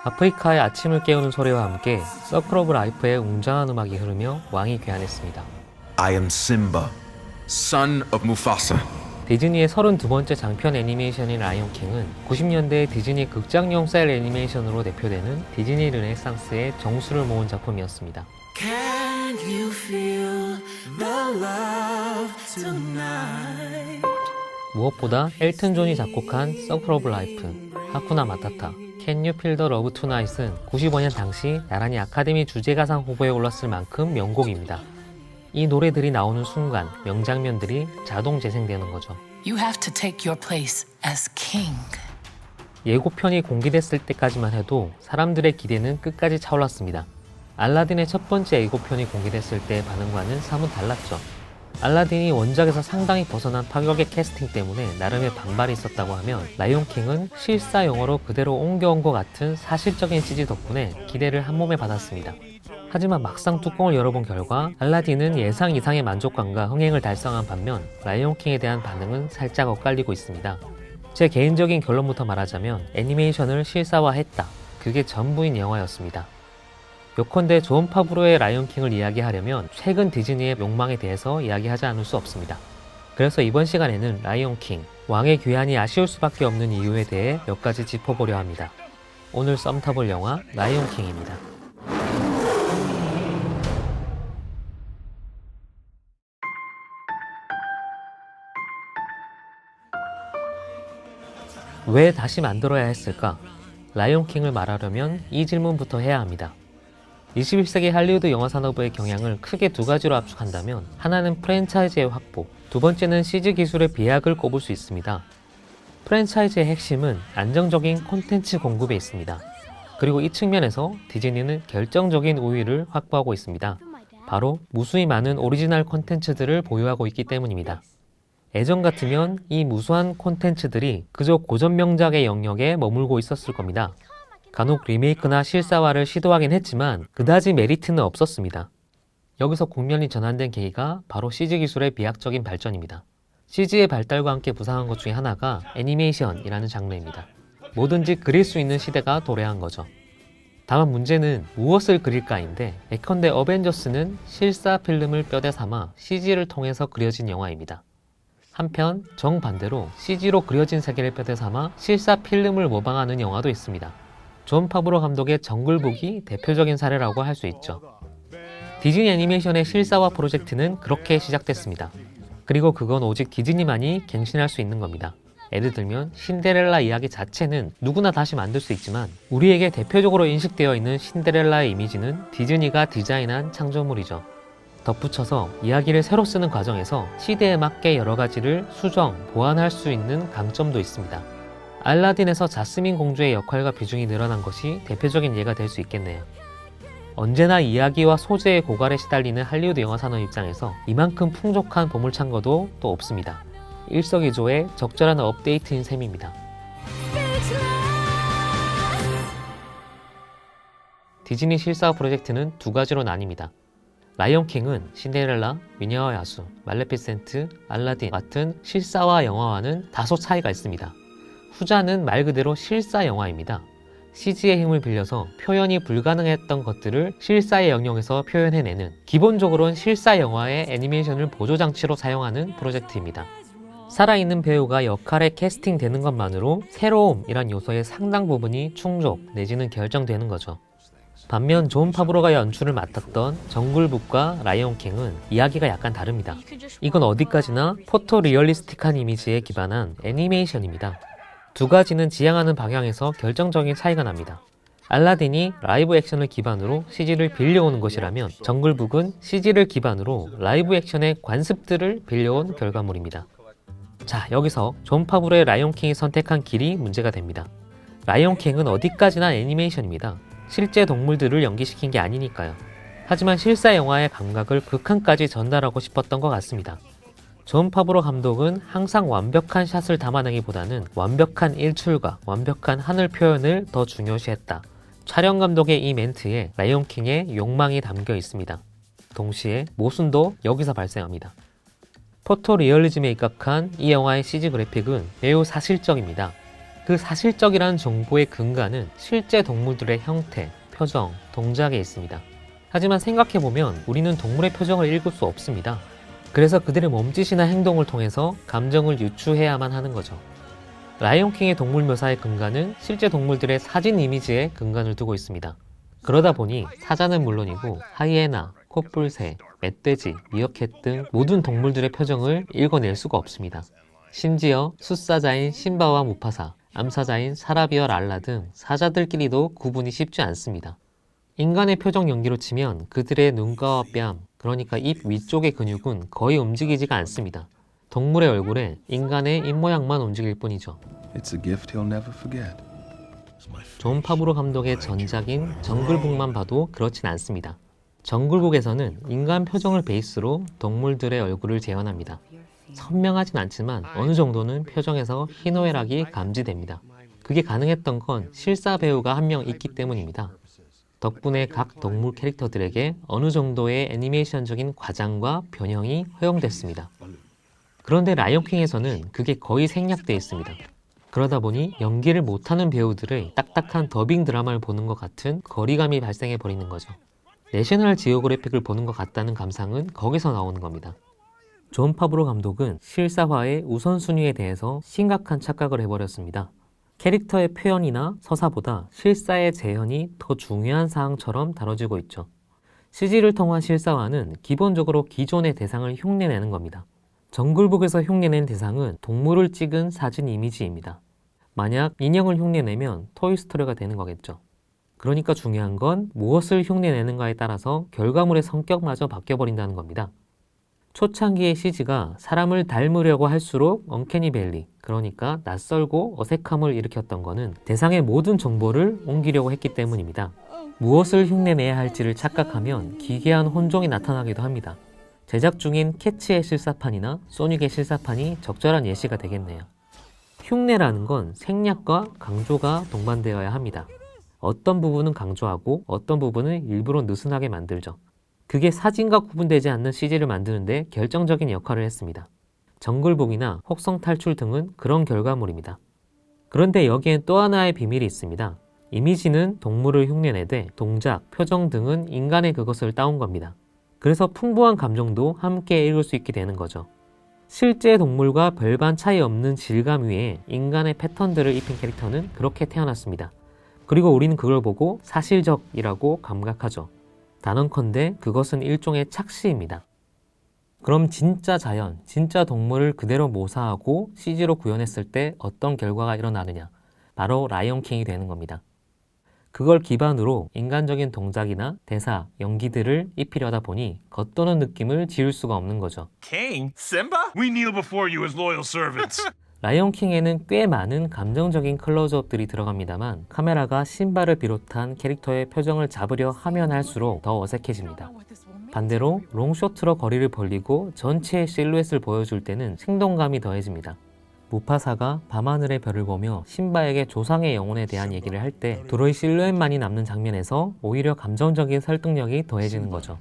아프리카의 아침을 깨우는 소리와 함께 서클 오브 라이프의 웅장한 음악이 흐르며 왕이 귀환했습니다. I am Simba, son of Mufasa. 디즈니의 32번째 장편 애니메이션인 라이온킹은 90년대 디즈니 극장용 셀 애니메이션으로 대표되는 디즈니 르네상스의 정수를 모은 작품이었습니다. Can you feel the love tonight? 무엇보다 엘튼 존이 작곡한 서클 오브 라이프, 하쿠나 마타타, Can You Feel the Love Tonight은 95년 당시 나란히 아카데미 주제가상 후보에 올랐을 만큼 명곡입니다. 이 노래들이 나오는 순간 명장면들이 자동 재생되는 거죠. You have to take your place as king. 예고편이 공개됐을 때까지만 해도 사람들의 기대는 끝까지 차올랐습니다. 알라딘의 첫 번째 예고편이 공개됐을 때 반응과는 사뭇 달랐죠. 알라딘이 원작에서 상당히 벗어난 파격의 캐스팅 때문에 나름의 반발이 있었다고 하면 라이온킹은 실사 영화로 그대로 옮겨온 것 같은 사실적인 CG 덕분에 기대를 한몸에 받았습니다. 하지만 막상 뚜껑을 열어본 결과 알라딘은 예상 이상의 만족감과 흥행을 달성한 반면 라이온킹에 대한 반응은 살짝 엇갈리고 있습니다. 제 개인적인 결론부터 말하자면 애니메이션을 실사화했다. 그게 전부인 영화였습니다. 요컨대 존 파브로의 라이온킹을 이야기하려면 최근 디즈니의 욕망에 대해서 이야기하지 않을 수 없습니다. 그래서 이번 시간에는 라이온킹, 왕의 귀환이 아쉬울 수밖에 없는 이유에 대해 몇 가지 짚어보려 합니다. 오늘 썸 타볼 영화 라이온킹입니다. 왜 다시 만들어야 했을까? 라이온킹을 말하려면 이 질문부터 해야 합니다. 21세기 할리우드 영화 산업의 경향을 크게 두 가지로 압축한다면 하나는 프랜차이즈의 확보, 두 번째는 CG 기술의 비약을 꼽을 수 있습니다. 프랜차이즈의 핵심은 안정적인 콘텐츠 공급에 있습니다. 그리고 이 측면에서 디즈니는 결정적인 우위를 확보하고 있습니다. 바로 무수히 많은 오리지널 콘텐츠들을 보유하고 있기 때문입니다. 예전 같으면 이 무수한 콘텐츠들이 그저 고전 명작의 영역에 머물고 있었을 겁니다. 간혹 리메이크나 실사화를 시도하긴 했지만 그다지 메리트는 없었습니다. 여기서 국면이 전환된 계기가 바로 CG 기술의 비약적인 발전입니다. CG의 발달과 함께 부상한 것 중에 하나가 애니메이션이라는 장르입니다. 뭐든지 그릴 수 있는 시대가 도래한 거죠. 다만 문제는 무엇을 그릴까인데 예컨대 어벤져스는 실사 필름을 뼈대 삼아 CG를 통해서 그려진 영화입니다. 한편 정반대로 CG로 그려진 세계를 뼈대 삼아 실사 필름을 모방하는 영화도 있습니다. 존 파브로 감독의 정글북이 대표적인 사례라고 할 수 있죠. 디즈니 애니메이션의 실사화 프로젝트는 그렇게 시작됐습니다. 그리고 그건 오직 디즈니만이 갱신할 수 있는 겁니다. 예를 들면 신데렐라 이야기 자체는 누구나 다시 만들 수 있지만 우리에게 대표적으로 인식되어 있는 신데렐라의 이미지는 디즈니가 디자인한 창조물이죠. 덧붙여서 이야기를 새로 쓰는 과정에서 시대에 맞게 여러 가지를 수정, 보완할 수 있는 강점도 있습니다. 알라딘에서 자스민 공주의 역할과 비중이 늘어난 것이 대표적인 예가 될 수 있겠네요. 언제나 이야기와 소재의 고갈에 시달리는 할리우드 영화 산업 입장에서 이만큼 풍족한 보물창고도 또 없습니다. 일석이조의 적절한 업데이트인 셈입니다. 디즈니 실사화 프로젝트는 두 가지로 나뉩니다. 라이온킹은 신데렐라, 미녀와 야수, 말레피센트, 알라딘 같은 실사화 영화와는 다소 차이가 있습니다. 후자는 말 그대로 실사 영화입니다. CG의 힘을 빌려서 표현이 불가능했던 것들을 실사의 영역에서 표현해내는, 기본적으로는 실사 영화의 애니메이션을 보조장치로 사용하는 프로젝트입니다. 살아있는 배우가 역할에 캐스팅되는 것만으로 새로움이란 요소의 상당 부분이 충족 내지는 결정되는 거죠. 반면 존 파브로가 연출을 맡았던 정글북과 라이온킹은 이야기가 약간 다릅니다. 이건 어디까지나 포토 리얼리스틱한 이미지에 기반한 애니메이션입니다. 두 가지는 지향하는 방향에서 결정적인 차이가 납니다. 알라딘이 라이브 액션을 기반으로 CG를 빌려오는 것이라면 정글북은 CG를 기반으로 라이브 액션의 관습들을 빌려온 결과물입니다. 자, 여기서 존 파브로의 라이온킹이 선택한 길이 문제가 됩니다. 라이온킹은 어디까지나 애니메이션입니다. 실제 동물들을 연기시킨 게 아니니까요. 하지만 실사 영화의 감각을 극한까지 전달하고 싶었던 것 같습니다. 존 파브로 감독은 항상 완벽한 샷을 담아내기보다는 완벽한 일출과 완벽한 하늘 표현을 더 중요시했다. 촬영 감독의 이 멘트에 라이온킹의 욕망이 담겨 있습니다. 동시에 모순도 여기서 발생합니다. 포토 리얼리즘에 입각한 이 영화의 CG 그래픽은 매우 사실적입니다. 그 사실적이라는 정보의 근간은 실제 동물들의 형태, 표정, 동작에 있습니다. 하지만 생각해보면 우리는 동물의 표정을 읽을 수 없습니다. 그래서 그들의 몸짓이나 행동을 통해서 감정을 유추해야만 하는 거죠. 라이온킹의 동물 묘사의 근간은 실제 동물들의 사진 이미지에 근간을 두고 있습니다. 그러다 보니 사자는 물론이고 하이에나, 콧불새, 멧돼지, 미어캣 등 모든 동물들의 표정을 읽어낼 수가 없습니다. 심지어 숫사자인 심바와 무파사, 암사자인 사라비와 랄라 등 사자들끼리도 구분이 쉽지 않습니다. 인간의 표정 연기로 치면 그들의 눈가와 뺨, 그러니까 입 위쪽의 근육은 거의 움직이지가 않습니다. 동물의 얼굴에 인간의 입모양만 움직일 뿐이죠. It's a gift he'll never forget. 존 파브로 감독의 전작인 정글북만 봐도 그렇진 않습니다. 정글북에서는 인간 표정을 베이스로 동물들의 얼굴을 재현합니다. 선명하진 않지만 어느 정도는 표정에서 희노애락이 감지됩니다. 그게 가능했던 건 실사 배우가 한 명 있기 때문입니다. 덕분에 각 동물 캐릭터들에게 어느 정도의 애니메이션적인 과장과 변형이 허용됐습니다. 그런데 라이온킹에서는 그게 거의 생략되어 있습니다. 그러다 보니 연기를 못하는 배우들의 딱딱한 더빙 드라마를 보는 것 같은 거리감이 발생해 버리는 거죠. 내셔널 지오그래픽을 보는 것 같다는 감상은 거기서 나오는 겁니다. 존 파브로 감독은 실사화의 우선순위에 대해서 심각한 착각을 해버렸습니다. 캐릭터의 표현이나 서사보다 실사의 재현이 더 중요한 사항처럼 다뤄지고 있죠. CG를 통한 실사화는 기본적으로 기존의 대상을 흉내내는 겁니다. 정글북에서 흉내낸 대상은 동물을 찍은 사진 이미지입니다. 만약 인형을 흉내내면 토이스토리가 되는 거겠죠. 그러니까 중요한 건 무엇을 흉내내는가에 따라서 결과물의 성격마저 바뀌어버린다는 겁니다. 초창기의 CG가 사람을 닮으려고 할수록 언캐니 밸리, 그러니까 낯설고 어색함을 일으켰던 거는 대상의 모든 정보를 옮기려고 했기 때문입니다. 무엇을 흉내내야 할지를 착각하면 기괴한 혼종이 나타나기도 합니다. 제작 중인 캐치의 실사판이나 소닉의 실사판이 적절한 예시가 되겠네요. 흉내라는 건 생략과 강조가 동반되어야 합니다. 어떤 부분은 강조하고 어떤 부분은 일부러 느슨하게 만들죠. 그게 사진과 구분되지 않는 CG를 만드는데 결정적인 역할을 했습니다. 정글북이나 혹성 탈출 등은 그런 결과물입니다. 그런데 여기엔 또 하나의 비밀이 있습니다. 이미지는 동물을 흉내내되 동작, 표정 등은 인간의 그것을 따온 겁니다. 그래서 풍부한 감정도 함께 읽을 수 있게 되는 거죠. 실제 동물과 별반 차이 없는 질감 위에 인간의 패턴들을 입힌 캐릭터는 그렇게 태어났습니다. 그리고 우리는 그걸 보고 사실적이라고 감각하죠. 단언컨대 그것은 일종의 착시입니다. 그럼 진짜 자연, 진짜 동물을 그대로 모사하고 CG로 구현했을 때 어떤 결과가 일어나느냐? 바로 라이온킹이 되는 겁니다. 그걸 기반으로 인간적인 동작이나 대사, 연기들을 입히려다 보니 겉도는 느낌을 지울 수가 없는 거죠. King? Simba? We kneel before you as loyal servants. 라이온킹에는 꽤 많은 감정적인 클로즈업들이 들어갑니다만 카메라가 신바를 비롯한 캐릭터의 표정을 잡으려 하면 할수록 더 어색해집니다. 반대로 롱쇼트로 거리를 벌리고 전체의 실루엣을 보여줄 때는 생동감이 더해집니다. 무파사가 밤하늘의 별을 보며 신바에게 조상의 영혼에 대한 얘기를 할 때 도로의 실루엣만이 남는 장면에서 오히려 감정적인 설득력이 더해지는 거죠.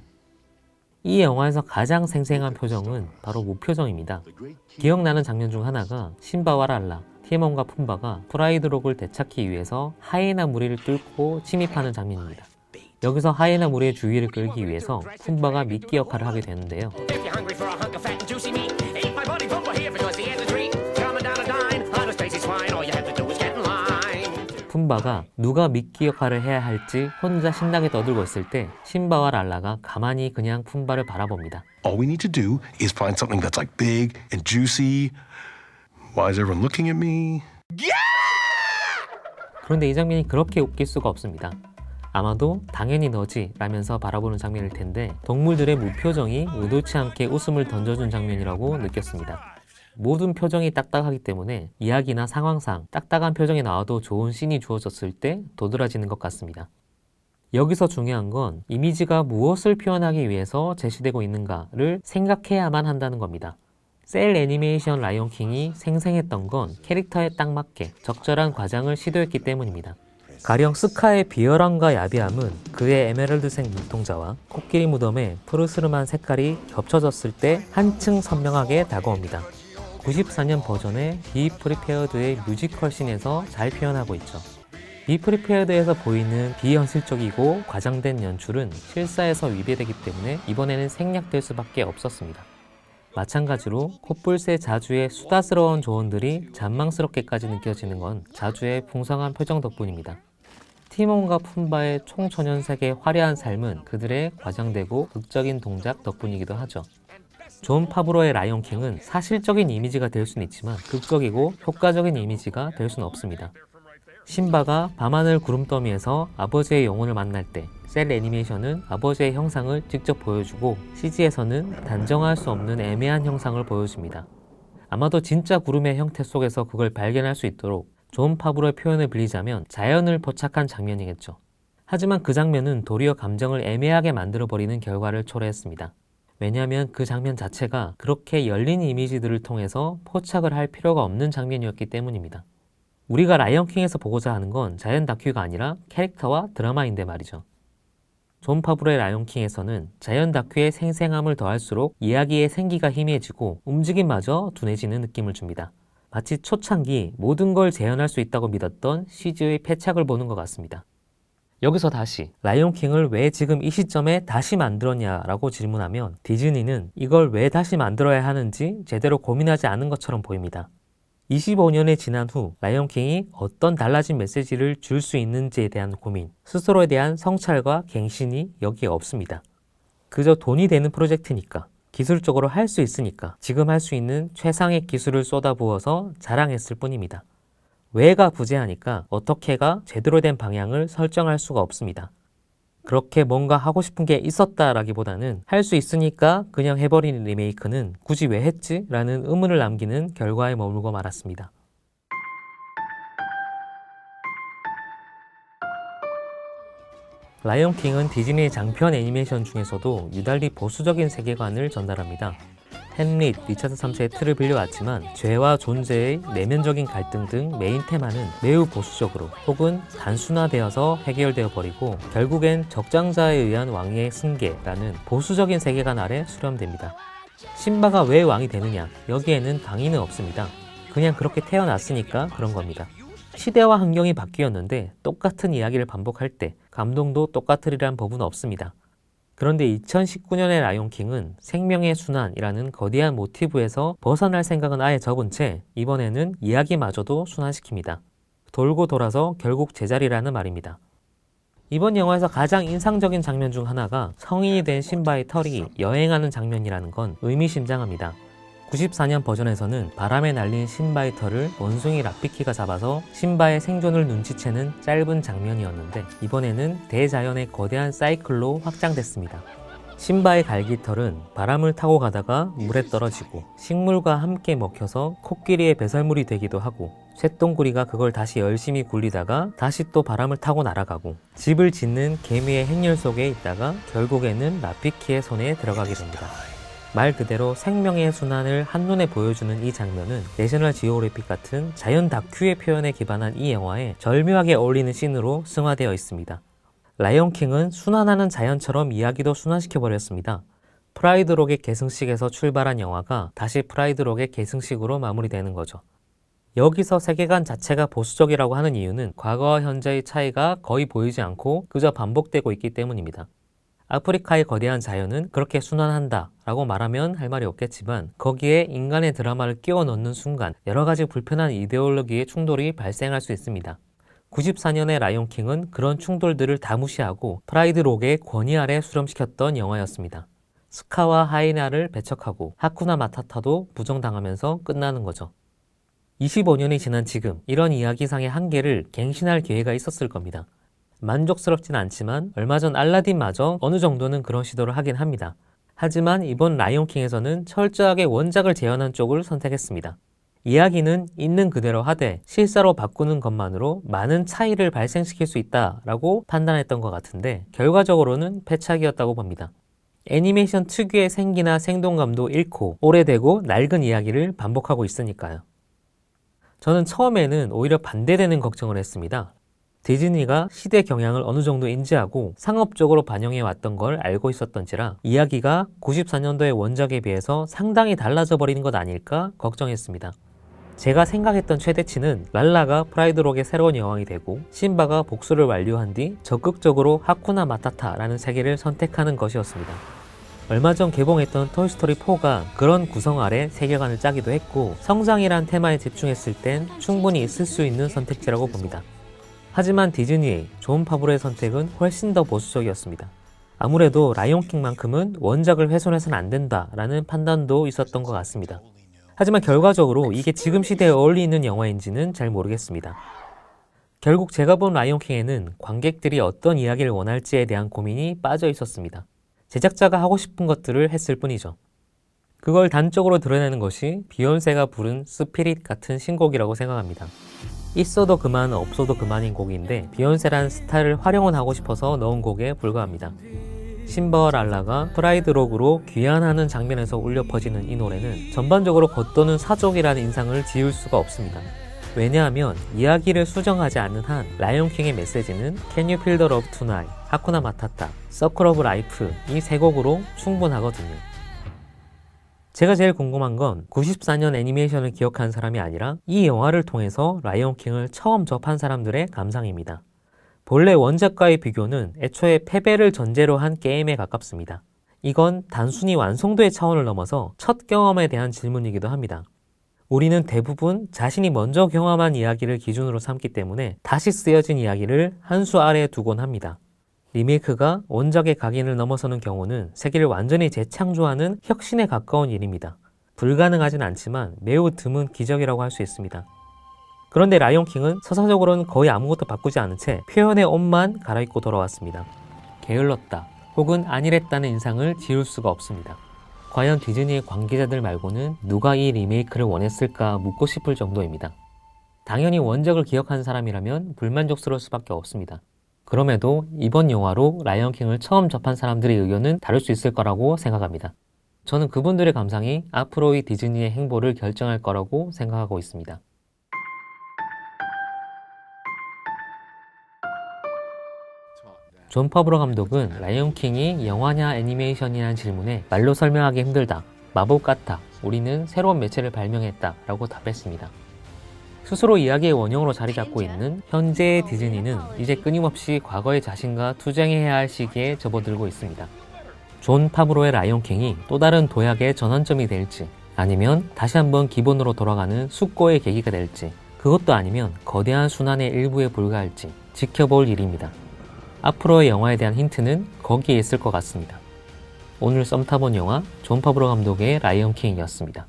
이 영화에서 가장 생생한 표정은 바로 무표정입니다. 기억나는 장면 중 하나가 신바와 랄라, 티몬과 푼바가 프라이드록을 되찾기 위해서 하이에나 무리를 뚫고 침입하는 장면입니다. 여기서 하이에나 무리의 주의를 끌기 위해서 푼바가 미끼 역할을 하게 되는데요. 푼바가 누가 미끼 역할을 해야 할지 혼자 신나게 떠들고 있을 때 신바와 랄라가 가만히 그냥 푼바를 바라봅니다. All we need to do is find something that's like big and juicy. Why is everyone looking at me? 그런데 이 장면이 그렇게 웃길 수가 없습니다. 아마도 당연히 너지 라면서 바라보는 장면일 텐데 동물들의 무표정이 의도치 않게 웃음을 던져준 장면이라고 느꼈습니다. 모든 표정이 딱딱하기 때문에 이야기나 상황상 딱딱한 표정이 나와도 좋은 씬이 주어졌을 때 도드라지는 것 같습니다. 여기서 중요한 건 이미지가 무엇을 표현하기 위해서 제시되고 있는가를 생각해야만 한다는 겁니다. 셀 애니메이션 라이온킹이 생생했던 건 캐릭터에 딱 맞게 적절한 과장을 시도했기 때문입니다. 가령 스카의 비열함과 야비함은 그의 에메랄드색 눈동자와 코끼리 무덤의 푸르스름한 색깔이 겹쳐졌을 때 한층 선명하게 다가옵니다. 94년 버전의 Be Prepared의 뮤지컬 씬에서 잘 표현하고 있죠. Be Prepared에서 보이는 비현실적이고 과장된 연출은 실사에서 위배되기 때문에 이번에는 생략될 수밖에 없었습니다. 마찬가지로 코뿔새 자주의 수다스러운 조언들이 잔망스럽게까지 느껴지는 건 자주의 풍성한 표정 덕분입니다. 티몬과 푼바의 총천연색의 화려한 삶은 그들의 과장되고 극적인 동작 덕분이기도 하죠. 존 파브로의 라이온킹은 사실적인 이미지가 될 수는 있지만 극적이고 효과적인 이미지가 될 수는 없습니다. 심바가 밤하늘 구름더미에서 아버지의 영혼을 만날 때 셀 애니메이션은 아버지의 형상을 직접 보여주고 CG에서는 단정할 수 없는 애매한 형상을 보여줍니다. 아마도 진짜 구름의 형태 속에서 그걸 발견할 수 있도록 존 파브로의 표현을 빌리자면 자연을 포착한 장면이겠죠. 하지만 그 장면은 도리어 감정을 애매하게 만들어버리는 결과를 초래했습니다. 왜냐하면 그 장면 자체가 그렇게 열린 이미지들을 통해서 포착을 할 필요가 없는 장면이었기 때문입니다. 우리가 라이언킹에서 보고자 하는 건 자연 다큐가 아니라 캐릭터와 드라마인데 말이죠. 존 파브로의 라이온킹에서는 자연 다큐의 생생함을 더할수록 이야기의 생기가 희미해지고 움직임마저 둔해지는 느낌을 줍니다. 마치 초창기 모든 걸 재현할 수 있다고 믿었던 CG의 패착을 보는 것 같습니다. 여기서 다시 라이온킹을 왜 지금 이 시점에 다시 만들었냐라고 질문하면 디즈니는 이걸 왜 다시 만들어야 하는지 제대로 고민하지 않은 것처럼 보입니다. 25년이 지난 후 라이온킹이 어떤 달라진 메시지를 줄 수 있는지에 대한 고민, 스스로에 대한 성찰과 갱신이 여기에 없습니다. 그저 돈이 되는 프로젝트니까, 기술적으로 할 수 있으니까 지금 할 수 있는 최상의 기술을 쏟아부어서 자랑했을 뿐입니다. 왜가 부재하니까 어떻게가 제대로 된 방향을 설정할 수가 없습니다. 그렇게 뭔가 하고 싶은 게 있었다라기보다는 할 수 있으니까 그냥 해버린 리메이크는 굳이 왜 했지? 라는 의문을 남기는 결과에 머물고 말았습니다. 라이온킹은 디즈니의 장편 애니메이션 중에서도 유달리 보수적인 세계관을 전달합니다. 햄릿, 리차드 3세의 틀을 빌려왔지만 죄와 존재의 내면적인 갈등 등 메인 테마는 매우 보수적으로 혹은 단순화되어서 해결되어 버리고 결국엔 적장자에 의한 왕의 승계라는 보수적인 세계관 아래 수렴됩니다. 심바가 왜 왕이 되느냐? 여기에는 당위는 없습니다. 그냥 그렇게 태어났으니까 그런 겁니다. 시대와 환경이 바뀌었는데 똑같은 이야기를 반복할 때 감동도 똑같으리란 법은 없습니다. 그런데 2019년의 라이온킹은 생명의 순환이라는 거대한 모티브에서 벗어날 생각은 아예 접은 채 이번에는 이야기마저도 순환시킵니다. 돌고 돌아서 결국 제자리라는 말입니다. 이번 영화에서 가장 인상적인 장면 중 하나가 성인이 된 심바의 털이 여행하는 장면이라는 건 의미심장합니다. 94년 버전에서는 바람에 날린 심바의 털을 원숭이 라피키가 잡아서 심바의 생존을 눈치채는 짧은 장면이었는데 이번에는 대자연의 거대한 사이클로 확장됐습니다. 심바의 갈기털은 바람을 타고 가다가 물에 떨어지고 식물과 함께 먹혀서 코끼리의 배설물이 되기도 하고 쇳덩구리가 그걸 다시 열심히 굴리다가 다시 또 바람을 타고 날아가고 집을 짓는 개미의 행렬 속에 있다가 결국에는 라피키의 손에 들어가게 됩니다. 말 그대로 생명의 순환을 한눈에 보여주는 이 장면은 내셔널 지오그래픽 같은 자연 다큐의 표현에 기반한 이 영화에 절묘하게 어울리는 씬으로 승화되어 있습니다. 라이온킹은 순환하는 자연처럼 이야기도 순환시켜버렸습니다. 프라이드록의 계승식에서 출발한 영화가 다시 프라이드록의 계승식으로 마무리되는 거죠. 여기서 세계관 자체가 보수적이라고 하는 이유는 과거와 현재의 차이가 거의 보이지 않고 그저 반복되고 있기 때문입니다. 아프리카의 거대한 자연은 그렇게 순환한다 라고 말하면 할 말이 없겠지만 거기에 인간의 드라마를 끼워 넣는 순간 여러 가지 불편한 이데올로기의 충돌이 발생할 수 있습니다. 94년의 라이온킹은 그런 충돌들을 다 무시하고 프라이드록의 권위 아래 수렴시켰던 영화였습니다. 스카와 하이나를 배척하고 하쿠나 마타타도 부정당하면서 끝나는 거죠. 25년이 지난 지금 이런 이야기상의 한계를 갱신할 기회가 있었을 겁니다. 만족스럽진 않지만 얼마 전 알라딘마저 어느 정도는 그런 시도를 하긴 합니다. 하지만 이번 라이온킹에서는 철저하게 원작을 재현한 쪽을 선택했습니다. 이야기는 있는 그대로 하되 실사로 바꾸는 것만으로 많은 차이를 발생시킬 수 있다라고 판단했던 것 같은데 결과적으로는 패착이었다고 봅니다. 애니메이션 특유의 생기나 생동감도 잃고 오래되고 낡은 이야기를 반복하고 있으니까요. 저는 처음에는 오히려 반대되는 걱정을 했습니다. 디즈니가 시대 경향을 어느 정도 인지하고 상업적으로 반영해 왔던 걸 알고 있었던지라 이야기가 94년도의 원작에 비해서 상당히 달라져 버리는 것 아닐까 걱정했습니다. 제가 생각했던 최대치는 랄라가 프라이드록의 새로운 여왕이 되고 심바가 복수를 완료한 뒤 적극적으로 하쿠나 마타타라는 세계를 선택하는 것이었습니다. 얼마 전 개봉했던 토이스토리 4가 그런 구성 아래 세계관을 짜기도 했고 성장이란 테마에 집중했을 땐 충분히 있을 수 있는 선택지라고 봅니다. 하지만 디즈니의 존 파브로의 선택은 훨씬 더 보수적이었습니다. 아무래도 라이온킹만큼은 원작을 훼손해서는 안 된다라는 판단도 있었던 것 같습니다. 하지만 결과적으로 이게 지금 시대에 어울리는 영화인지는 잘 모르겠습니다. 결국 제가 본 라이온킹에는 관객들이 어떤 이야기를 원할지에 대한 고민이 빠져 있었습니다. 제작자가 하고 싶은 것들을 했을 뿐이죠. 그걸 단적으로 드러내는 것이 비욘세가 부른 스피릿 같은 신곡이라고 생각합니다. 있어도 그만 없어도 그만인 곡인데 비욘세란 스타를 활용은 하고 싶어서 넣은 곡에 불과합니다. 심바와 랄라가 프라이드록으로 귀환하는 장면에서 울려 퍼지는 이 노래는 전반적으로 겉도는 사족이라는 인상을 지울 수가 없습니다. 왜냐하면 이야기를 수정하지 않는 한 라이온킹의 메시지는 Can You Feel the Love Tonight, 하쿠나 마타타, Circle of Life 이 세 곡으로 충분하거든요. 제가 제일 궁금한 건 94년 애니메이션을 기억한 사람이 아니라 이 영화를 통해서 라이온킹을 처음 접한 사람들의 감상입니다. 본래 원작과의 비교는 애초에 패배를 전제로 한 게임에 가깝습니다. 이건 단순히 완성도의 차원을 넘어서 첫 경험에 대한 질문이기도 합니다. 우리는 대부분 자신이 먼저 경험한 이야기를 기준으로 삼기 때문에 다시 쓰여진 이야기를 한 수 아래에 두곤 합니다. 리메이크가 원작의 각인을 넘어서는 경우는 세계를 완전히 재창조하는 혁신에 가까운 일입니다. 불가능하진 않지만 매우 드문 기적이라고 할 수 있습니다. 그런데 라이온킹은 서사적으로는 거의 아무것도 바꾸지 않은 채 표현의 옷만 갈아입고 돌아왔습니다. 게을렀다 혹은 안일했다는 인상을 지울 수가 없습니다. 과연 디즈니의 관계자들 말고는 누가 이 리메이크를 원했을까 묻고 싶을 정도입니다. 당연히 원작을 기억하는 사람이라면 불만족스러울 수밖에 없습니다. 그럼에도 이번 영화로 라이온킹을 처음 접한 사람들의 의견은 다를 수 있을 거라고 생각합니다. 저는 그분들의 감상이 앞으로의 디즈니의 행보를 결정할 거라고 생각하고 있습니다. 존 파브로 감독은 라이온킹이 영화냐 애니메이션이냐는 질문에 말로 설명하기 힘들다, 마법 같다, 우리는 새로운 매체를 발명했다 라고 답했습니다. 스스로 이야기의 원형으로 자리 잡고 있는 현재의 디즈니는 이제 끊임없이 과거의 자신과 투쟁해야 할 시기에 접어들고 있습니다. 존 파브로의 라이온킹이 또 다른 도약의 전환점이 될지 아니면 다시 한번 기본으로 돌아가는 숙고의 계기가 될지 그것도 아니면 거대한 순환의 일부에 불과할지 지켜볼 일입니다. 앞으로의 영화에 대한 힌트는 거기에 있을 것 같습니다. 오늘 썸 타본 영화 존 파브로 감독의 라이온킹이었습니다.